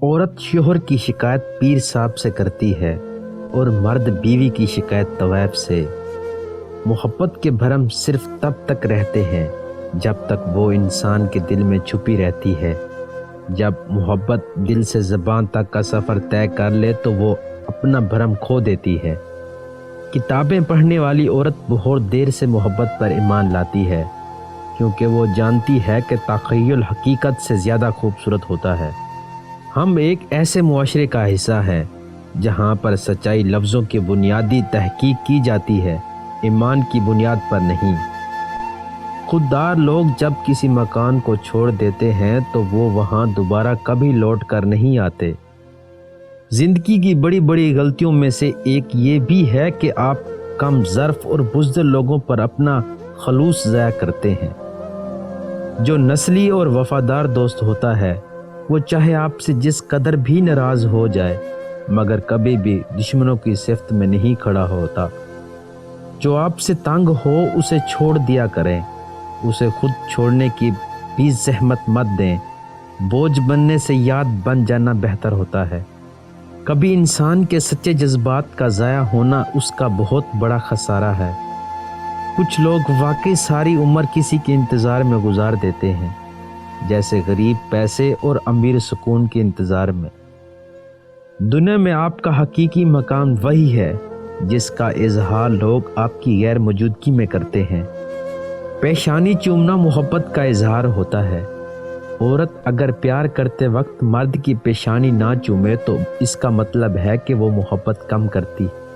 عورت شوہر کی شکایت پیر صاحب سے کرتی ہے اور مرد بیوی کی شکایت طویب سے۔ محبت کے بھرم صرف تب تک رہتے ہیں جب تک وہ انسان کے دل میں چھپی رہتی ہے۔ جب محبت دل سے زبان تک کا سفر طے کر لے تو وہ اپنا بھرم کھو دیتی ہے۔ کتابیں پڑھنے والی عورت بہت دیر سے محبت پر ایمان لاتی ہے، کیونکہ وہ جانتی ہے کہ تخیل حقیقت سے زیادہ خوبصورت ہوتا ہے۔ ہم ایک ایسے معاشرے کا حصہ ہیں جہاں پر سچائی لفظوں کی بنیادی تحقیق کی جاتی ہے، ایمان کی بنیاد پر نہیں۔ خوددار لوگ جب کسی مکان کو چھوڑ دیتے ہیں تو وہ وہاں دوبارہ کبھی لوٹ کر نہیں آتے۔ زندگی کی بڑی بڑی غلطیوں میں سے ایک یہ بھی ہے کہ آپ کم ظرف اور بزدل لوگوں پر اپنا خلوص ضائع کرتے ہیں۔ جو نسلی اور وفادار دوست ہوتا ہے وہ چاہے آپ سے جس قدر بھی ناراض ہو جائے مگر کبھی بھی دشمنوں کی صفت میں نہیں کھڑا ہوتا۔ جو آپ سے تنگ ہو اسے چھوڑ دیا کریں، اسے خود چھوڑنے کی بھی زحمت مت دیں۔ بوجھ بننے سے یاد بن جانا بہتر ہوتا ہے۔ کبھی انسان کے سچے جذبات کا ضائع ہونا اس کا بہت بڑا خسارہ ہے۔ کچھ لوگ واقعی ساری عمر کسی کے انتظار میں گزار دیتے ہیں، جیسے غریب پیسے اور امیر سکون کے انتظار میں۔ دنیا میں آپ کا حقیقی مقام وہی ہے جس کا اظہار لوگ آپ کی غیر موجودگی میں کرتے ہیں۔ پیشانی چومنا محبت کا اظہار ہوتا ہے۔ عورت اگر پیار کرتے وقت مرد کی پیشانی نہ چومے تو اس کا مطلب ہے کہ وہ محبت کم کرتی ہے۔